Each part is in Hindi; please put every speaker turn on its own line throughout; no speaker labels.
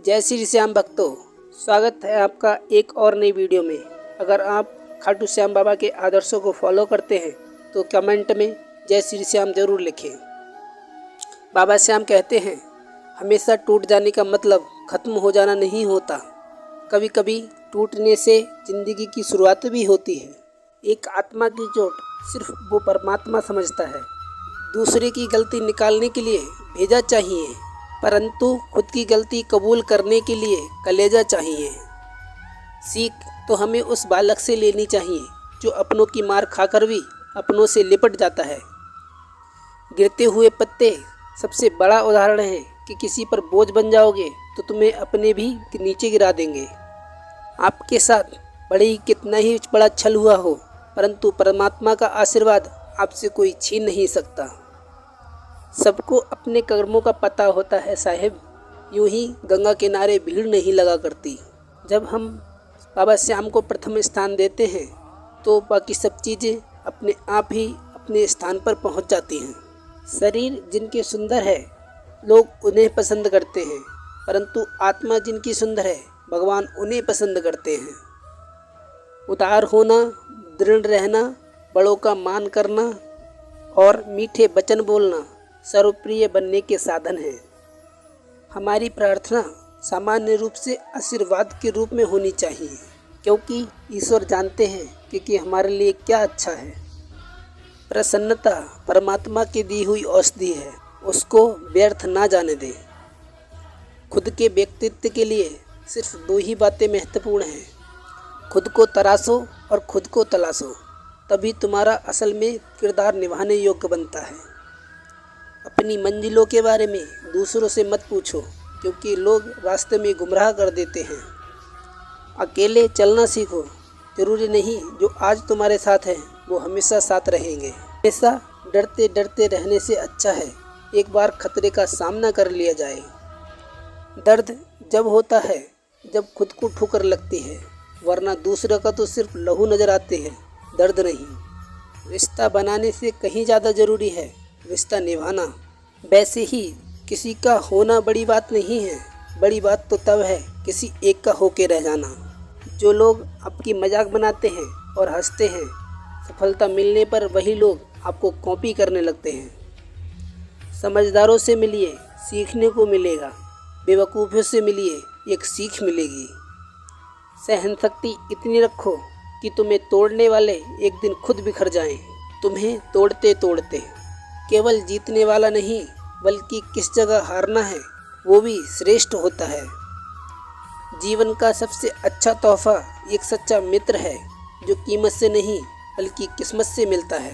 जय श्री श्याम भक्तों, स्वागत है आपका एक और नई वीडियो में। अगर आप खाटू श्याम बाबा के आदर्शों को फॉलो करते हैं तो कमेंट में जय श्री श्याम जरूर लिखें। बाबा श्याम कहते हैं, हमेशा टूट जाने का मतलब ख़त्म हो जाना नहीं होता। कभी कभी टूटने से ज़िंदगी की शुरुआत भी होती है। एक आत्मा की चोट सिर्फ वो परमात्मा समझता है। दूसरे की गलती निकालने के लिए भेजा चाहिए, परंतु खुद की गलती कबूल करने के लिए कलेजा चाहिए। सीख तो हमें उस बालक से लेनी चाहिए जो अपनों की मार खाकर भी अपनों से लिपट जाता है। गिरते हुए पत्ते सबसे बड़ा उदाहरण है कि किसी पर बोझ बन जाओगे तो तुम्हें अपने भी नीचे गिरा देंगे। आपके साथ बड़े ही कितना ही बड़ा छल हुआ हो, परंतु परमात्मा का आशीर्वाद आपसे कोई छीन नहीं सकता। सबको अपने कर्मों का पता होता है साहिब, यूं ही गंगा किनारे भीड़ नहीं लगा करती। जब हम बाबा श्याम को प्रथम स्थान देते हैं तो बाकी सब चीज़ें अपने आप ही अपने स्थान पर पहुंच जाती हैं। शरीर जिनके सुंदर है लोग उन्हें पसंद करते हैं, परंतु आत्मा जिनकी सुंदर है भगवान उन्हें पसंद करते हैं। उदार होना, दृढ़ रहना, बड़ों का मान करना और मीठे वचन बोलना सर्वप्रिय बनने के साधन हैं। हमारी प्रार्थना सामान्य रूप से आशीर्वाद के रूप में होनी चाहिए, क्योंकि ईश्वर जानते हैं कि हमारे लिए क्या अच्छा है। प्रसन्नता परमात्मा की दी हुई औषधि है, उसको व्यर्थ ना जाने दें। खुद के व्यक्तित्व के लिए सिर्फ दो ही बातें महत्वपूर्ण हैं, खुद को तराशो और खुद को तलाशो, तभी तुम्हारा असल में किरदार निभाने योग्य बनता है। अपनी मंजिलों के बारे में दूसरों से मत पूछो, क्योंकि लोग रास्ते में गुमराह कर देते हैं। अकेले चलना सीखो, जरूरी नहीं जो आज तुम्हारे साथ हैं वो हमेशा साथ रहेंगे। हमेशा डरते डरते रहने से अच्छा है एक बार खतरे का सामना कर लिया जाए। दर्द जब होता है जब खुद को ठोकर लगती है, वरना दूसरा का तो सिर्फ लहू नजर आते हैं, दर्द नहीं। रिश्ता बनाने से कहीं ज़्यादा ज़रूरी है रिश्ता निभाना। वैसे ही किसी का होना बड़ी बात नहीं है, बड़ी बात तो तब है किसी एक का होके रह जाना। जो लोग आपकी मजाक बनाते हैं और हंसते हैं, सफलता मिलने पर वही लोग आपको कॉपी करने लगते हैं। समझदारों से मिलिए, सीखने को मिलेगा। बेवकूफ़ों से मिलिए, एक सीख मिलेगी। सहन शक्ति इतनी रखो कि तुम्हें तोड़ने वाले एक दिन खुद बिखर जाएं। तुम्हें तोड़ते तोड़ते केवल जीतने वाला नहीं बल्कि किस जगह हारना है वो भी श्रेष्ठ होता है। जीवन का सबसे अच्छा तोहफा एक सच्चा मित्र है जो कीमत से नहीं बल्कि किस्मत से मिलता है।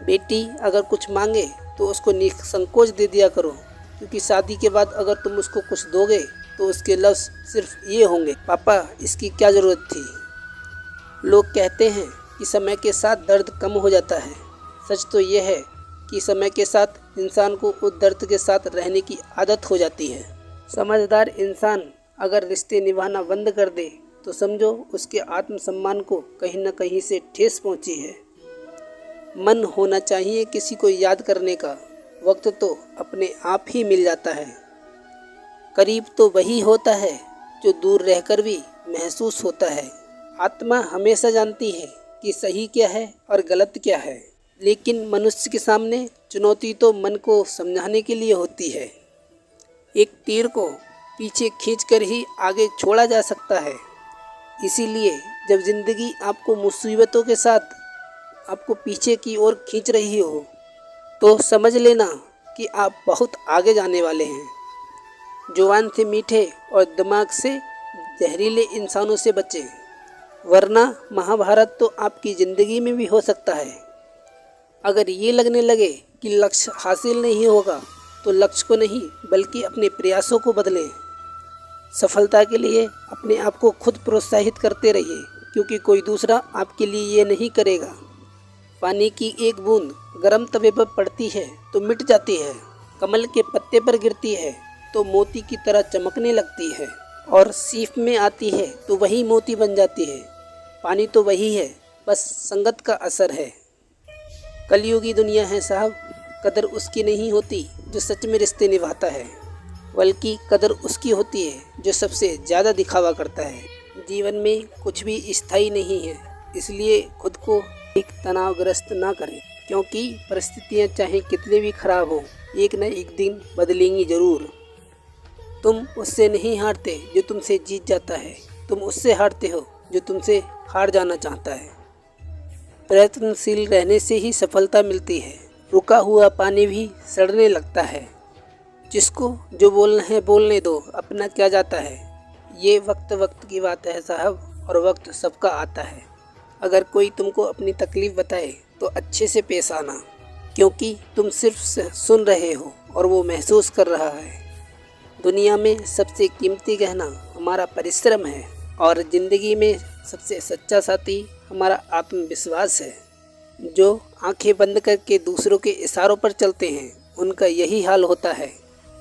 बेटी अगर कुछ मांगे तो उसको निसंकोच दे दिया करो, क्योंकि शादी के बाद अगर तुम उसको कुछ दोगे तो उसके लफ्ज़ सिर्फ ये होंगे, पापा इसकी क्या ज़रूरत थी। लोग कहते हैं कि समय के साथ दर्द कम हो जाता है। सच तो यह है कि समय के साथ इंसान को उस दर्द के साथ रहने की आदत हो जाती है। समझदार इंसान अगर रिश्ते निभाना बंद कर दे तो समझो उसके आत्मसम्मान को कहीं न कहीं से ठेस पहुंची है। मन होना चाहिए किसी को याद करने का, वक्त तो अपने आप ही मिल जाता है। करीब तो वही होता है जो दूर रहकर भी महसूस होता है। आत्मा हमेशा जानती है कि सही क्या है और गलत क्या है, लेकिन मनुष्य के सामने चुनौती तो मन को समझाने के लिए होती है। एक तीर को पीछे खींचकर ही आगे छोड़ा जा सकता है। इसीलिए जब ज़िंदगी आपको मुसीबतों के साथ आपको पीछे की ओर खींच रही हो तो समझ लेना कि आप बहुत आगे जाने वाले हैं। जुबान से मीठे और दिमाग से जहरीले इंसानों से बचें, वरना महाभारत तो आपकी ज़िंदगी में भी हो सकता है। अगर ये लगने लगे कि लक्ष्य हासिल नहीं होगा तो लक्ष्य को नहीं बल्कि अपने प्रयासों को बदलें। सफलता के लिए अपने आप को खुद प्रोत्साहित करते रहिए, क्योंकि कोई दूसरा आपके लिए ये नहीं करेगा। पानी की एक बूंद गर्म तवे पर पड़ती है तो मिट जाती है, कमल के पत्ते पर गिरती है तो मोती की तरह चमकने लगती है, और सीप में आती है तो वही मोती बन जाती है। पानी तो वही है, बस संगत का असर है। कलयुगी दुनिया है साहब, कदर उसकी नहीं होती जो सच में रिश्ते निभाता है। बल्कि कदर उसकी होती है जो सबसे ज़्यादा दिखावा करता है। जीवन में कुछ भी स्थायी नहीं है, इसलिए खुद को एक तनावग्रस्त ना करें, क्योंकि परिस्थितियाँ चाहे कितनी भी खराब हो, एक न एक दिन बदलेंगी ज़रूर। तुम उससे नहीं हारते जो तुमसे जीत जाता है, तुम उससे हारते हो जो तुमसे हार जाना चाहता है। प्रयत्नशील रहने से ही सफलता मिलती है। रुका हुआ पानी भी सड़ने लगता है। जिसको जो बोलना है बोलने दो, अपना क्या जाता है। ये वक्त वक्त की बात है साहब, और वक्त सबका आता है। अगर कोई तुमको अपनी तकलीफ़ बताए तो अच्छे से पेश आना, क्योंकि तुम सिर्फ सुन रहे हो और वो महसूस कर रहा है। दुनिया में सबसे कीमती गहना हमारा परिश्रम है, और ज़िंदगी में सबसे सच्चा साथी हमारा आत्मविश्वास है। जो आंखें बंद करके दूसरों के इशारों पर चलते हैं, उनका यही हाल होता है।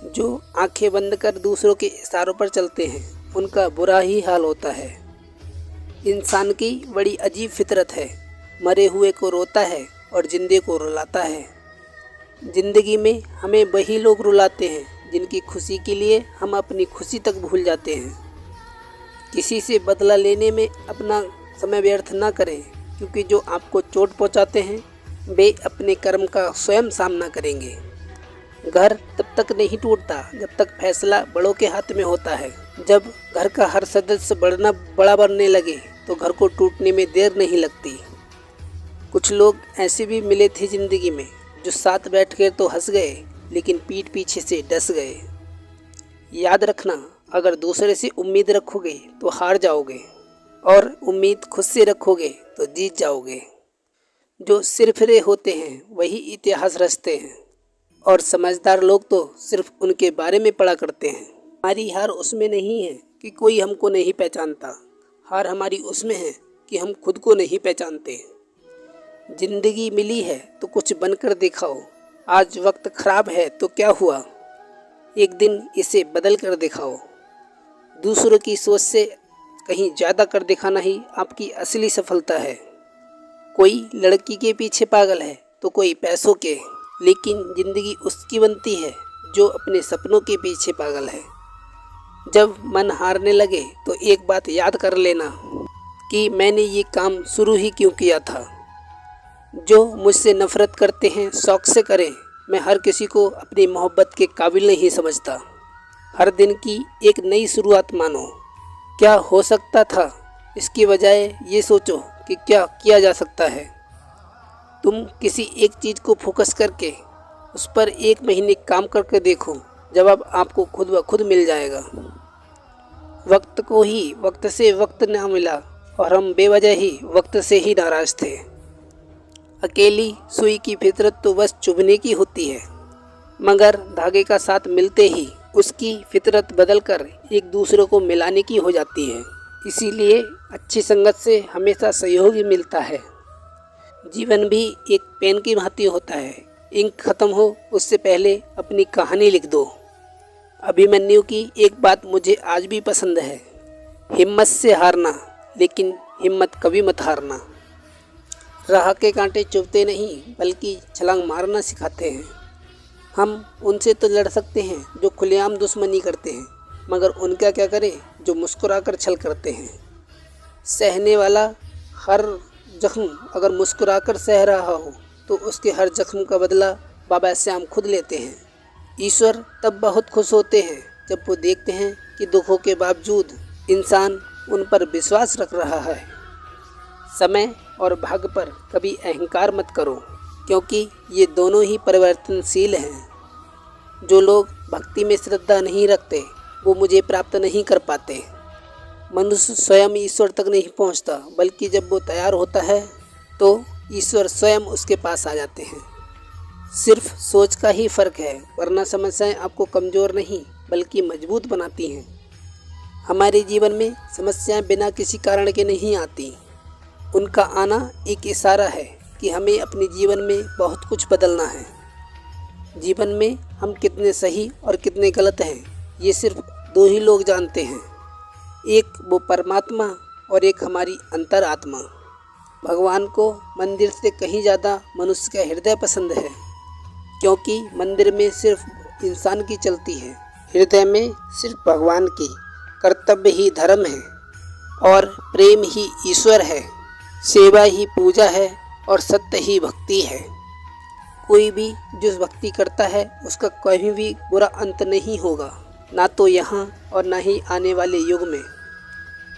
जो आंखें बंद कर दूसरों के इशारों पर चलते हैं, उनका बुरा ही हाल होता है। इंसान की बड़ी अजीब फितरत है, मरे हुए को रोता है और जिंदे को रुलाता है। ज़िंदगी में हमें वही लोग रुलाते हैं जिनकी खुशी के लिए हम अपनी खुशी तक भूल जाते हैं। किसी से बदला लेने में अपना समय व्यर्थ ना करें, क्योंकि जो आपको चोट पहुंचाते हैं वे अपने कर्म का स्वयं सामना करेंगे। घर तब तक नहीं टूटता जब तक फैसला बड़ों के हाथ में होता है। जब घर का हर सदस्य बड़ा बनने लगे तो घर को टूटने में देर नहीं लगती। कुछ लोग ऐसे भी मिले थे ज़िंदगी में जो साथ बैठ कर तो हंस गए, लेकिन पीठ पीछे से डस गए। याद रखना, अगर दूसरे से उम्मीद रखोगे तो हार जाओगे, और उम्मीद खुद से रखोगे तो जीत जाओगे। जो सिरफिरे होते हैं वही इतिहास रचते हैं, और समझदार लोग तो सिर्फ उनके बारे में पढ़ा करते हैं। हमारी हार उसमें नहीं है कि कोई हमको नहीं पहचानता, हार हमारी उसमें है कि हम खुद को नहीं पहचानते। जिंदगी मिली है तो कुछ बनकर दिखाओ। आज वक्त खराब है तो क्या हुआ, एक दिन इसे बदल कर दिखाओ। दूसरों की सोच से कहीं ज़्यादा कर दिखाना ही आपकी असली सफलता है। कोई लड़की के पीछे पागल है तो कोई पैसों के, लेकिन ज़िंदगी उसकी बनती है जो अपने सपनों के पीछे पागल है। जब मन हारने लगे तो एक बात याद कर लेना कि मैंने ये काम शुरू ही क्यों किया था। जो मुझसे नफ़रत करते हैं शौक़ से करें, मैं हर किसी को अपनी मोहब्बत के काबिल नहीं समझता। हर दिन की एक नई शुरुआत मानो। क्या हो सकता था इसकी बजाय ये सोचो कि क्या किया जा सकता है। तुम किसी एक चीज़ को फोकस करके उस पर 1 महीने काम करके देखो, जवाब आपको खुद ब खुद मिल जाएगा। वक्त को ही वक्त से वक्त ना मिला, और हम बेवजह ही वक्त से ही नाराज़ थे। अकेली सुई की फितरत तो बस चुभने की होती है, मगर धागे का साथ मिलते ही उसकी फितरत बदलकर एक दूसरे को मिलाने की हो जाती है। इसीलिए अच्छी संगत से हमेशा सहयोग ही मिलता है। जीवन भी एक पेन की भांति होता है, इंक खत्म हो उससे पहले अपनी कहानी लिख दो। अभिमन्यु की एक बात मुझे आज भी पसंद है, हिम्मत से हारना, लेकिन हिम्मत कभी मत हारना। राह के कांटे चुभते नहीं बल्कि छलांग मारना सिखाते हैं। हम उनसे तो लड़ सकते हैं जो खुलेआम दुश्मनी करते हैं, मगर उनका क्या करें जो मुस्कुराकर छल करते हैं। सहने वाला हर जख्म अगर मुस्कुराकर सह रहा हो तो उसके हर जख्म का बदला बाबा श्याम खुद लेते हैं। ईश्वर तब बहुत खुश होते हैं जब वो देखते हैं कि दुखों के बावजूद इंसान उन पर विश्वास रख रहा है। समय और भाग्य पर कभी अहंकार मत करो, क्योंकि ये दोनों ही परिवर्तनशील हैं। जो लोग भक्ति में श्रद्धा नहीं रखते वो मुझे प्राप्त नहीं कर पाते। मनुष्य स्वयं ईश्वर तक नहीं पहुंचता, बल्कि जब वो तैयार होता है तो ईश्वर स्वयं उसके पास आ जाते हैं। सिर्फ सोच का ही फ़र्क है, वरना समस्याएं आपको कमज़ोर नहीं बल्कि मजबूत बनाती हैं। हमारे जीवन में समस्याएं बिना किसी कारण के नहीं आती, उनका आना एक इशारा है कि हमें अपने जीवन में बहुत कुछ बदलना है। जीवन में हम कितने सही और कितने गलत हैं ये सिर्फ 2 ही लोग जानते हैं, एक वो परमात्मा और एक हमारी अंतरात्मा। भगवान को मंदिर से कहीं ज़्यादा मनुष्य का हृदय पसंद है, क्योंकि मंदिर में सिर्फ इंसान की चलती है हृदय में सिर्फ भगवान की कर्तव्य ही धर्म है और प्रेम ही ईश्वर है, सेवा ही पूजा है और सत्य ही भक्ति है। कोई भी जो भक्ति करता है उसका कभी भी बुरा अंत नहीं होगा, ना तो यहाँ और ना ही आने वाले युग में।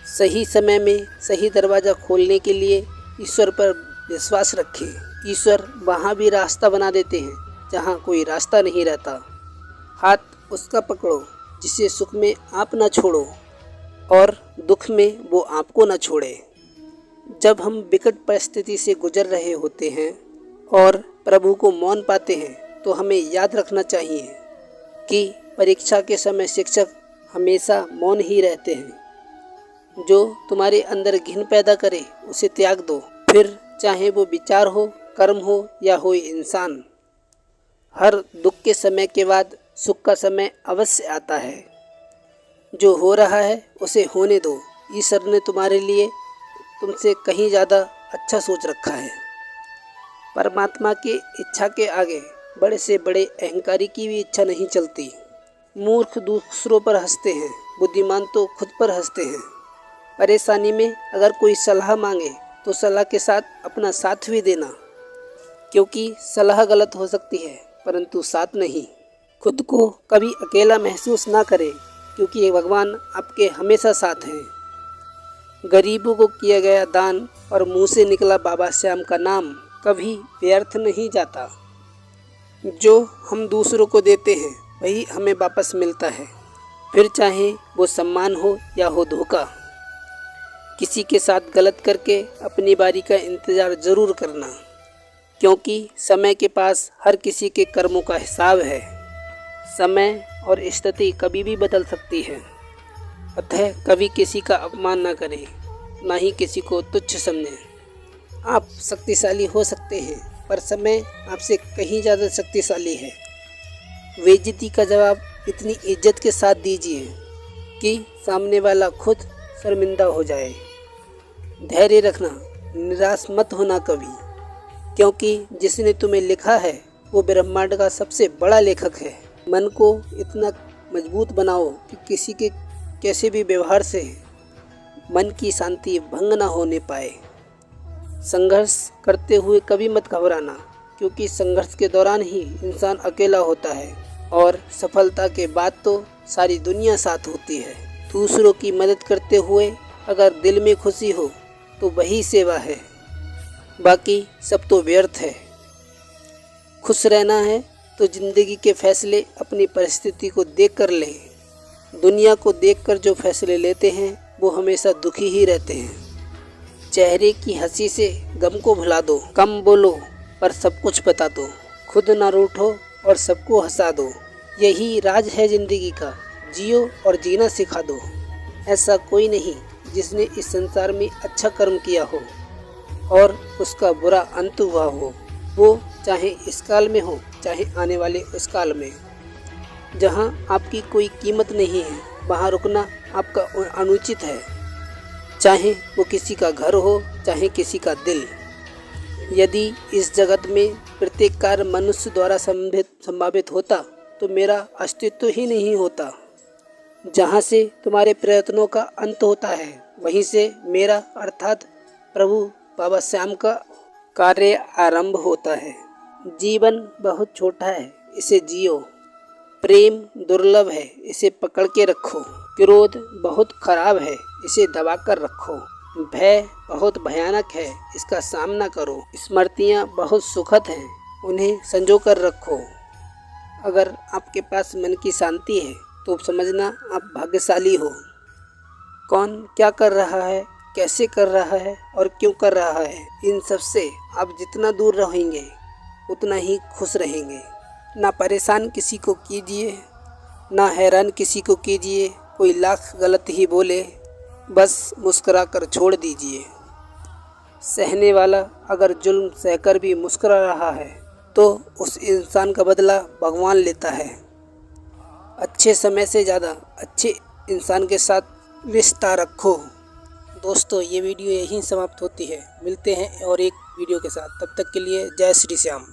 सही समय में सही दरवाज़ा खोलने के लिए ईश्वर पर विश्वास रखें। ईश्वर वहाँ भी रास्ता बना देते हैं जहाँ कोई रास्ता नहीं रहता। हाथ उसका पकड़ो जिसे सुख में आप न छोड़ो और दुख में वो आपको न छोड़े। जब हम विकट परिस्थिति से गुजर रहे होते हैं और प्रभु को मौन पाते हैं तो हमें याद रखना चाहिए कि परीक्षा के समय शिक्षक हमेशा मौन ही रहते हैं। जो तुम्हारे अंदर घिन पैदा करे उसे त्याग दो, फिर चाहे वो विचार हो, कर्म हो या हो इंसान। हर दुख के समय के बाद सुख का समय अवश्य आता है। जो हो रहा है उसे होने दो। ईश्वर ने तुम्हारे लिए तुमसे कहीं ज़्यादा अच्छा सोच रखा है। परमात्मा की इच्छा के आगे बड़े से बड़े अहंकारी की भी इच्छा नहीं चलती। मूर्ख दूसरों पर हंसते हैं, बुद्धिमान तो खुद पर हंसते हैं। परेशानी में अगर कोई सलाह मांगे तो सलाह के साथ अपना साथ भी देना, क्योंकि सलाह गलत हो सकती है परंतु साथ नहीं। खुद को कभी अकेला महसूस ना करें, क्योंकि भगवान आपके हमेशा साथ हैं। गरीबों को किया गया दान और मुंह से निकला बाबा श्याम का नाम कभी व्यर्थ नहीं जाता। जो हम दूसरों को देते हैं वही हमें वापस मिलता है, फिर चाहे वो सम्मान हो या हो धोखा। किसी के साथ गलत करके अपनी बारी का इंतज़ार ज़रूर करना, क्योंकि समय के पास हर किसी के कर्मों का हिसाब है। समय और स्थिति कभी भी बदल सकती है, अतः कभी किसी का अपमान न करें, ना ही किसी को तुच्छ समझें। आप शक्तिशाली हो सकते हैं पर समय आपसे कहीं ज़्यादा शक्तिशाली है। बेइज्जती का जवाब इतनी इज्जत के साथ दीजिए कि सामने वाला खुद शर्मिंदा हो जाए। धैर्य रखना, निराश मत होना कभी, क्योंकि जिसने तुम्हें लिखा है वो ब्रह्मांड का सबसे बड़ा लेखक है। मन को इतना मजबूत बनाओ कि किसी के कैसे भी व्यवहार से मन की शांति भंग ना होने पाए। संघर्ष करते हुए कभी मत घबराना, क्योंकि संघर्ष के दौरान ही इंसान अकेला होता है और सफलता के बाद तो सारी दुनिया साथ होती है। दूसरों की मदद करते हुए अगर दिल में खुशी हो तो वही सेवा है, बाकी सब तो व्यर्थ है। खुश रहना है तो ज़िंदगी के फैसले अपनी परिस्थिति को देखकर लें। दुनिया को देखकर जो फैसले लेते हैं वो हमेशा दुखी ही रहते हैं। चेहरे की हंसी से गम को भुला दो, कम बोलो पर सब कुछ बता दो, खुद ना रूठो और सबको हंसा दो। यही राज है ज़िंदगी का, जियो और जीना सिखा दो। ऐसा कोई नहीं जिसने इस संसार में अच्छा कर्म किया हो और उसका बुरा अंत हुआ हो, वो चाहे इस काल में हो चाहे आने वाले उस काल में। जहाँ आपकी कोई कीमत नहीं है वहाँ रुकना आपका अनुचित है, चाहे वो किसी का घर हो चाहे किसी का दिल। यदि इस जगत में प्रत्येक कार्य मनुष्य द्वारा संभावित होता तो मेरा अस्तित्व ही नहीं होता। जहाँ से तुम्हारे प्रयत्नों का अंत होता है वहीं से मेरा अर्थात प्रभु बाबा श्याम का कार्य आरंभ होता है। जीवन बहुत छोटा है, इसे जियो। प्रेम दुर्लभ है, इसे पकड़ के रखो। क्रोध बहुत खराब है, इसे दबा कर रखो। भय बहुत भयानक है, इसका सामना करो। स्मृतियाँ बहुत सुखद हैं, उन्हें संजो कर रखो। अगर आपके पास मन की शांति है तो समझना आप भाग्यशाली हो। कौन क्या कर रहा है, कैसे कर रहा है और क्यों कर रहा है, इन सब से आप जितना दूर रहेंगे उतना ही खुश रहेंगे। ना परेशान किसी को कीजिए, ना हैरान किसी को कीजिए। कोई लाख गलत ही बोले, बस मुस्कुरा कर छोड़ दीजिए। सहने वाला अगर जुल्म सहकर भी मुस्कुरा रहा है तो उस इंसान का बदला भगवान लेता है। अच्छे समय से ज़्यादा अच्छे इंसान के साथ रिश्ता रखो। दोस्तों, ये वीडियो यहीं समाप्त होती है। मिलते हैं और एक वीडियो के साथ, तब तक के लिए जय श्री श्याम।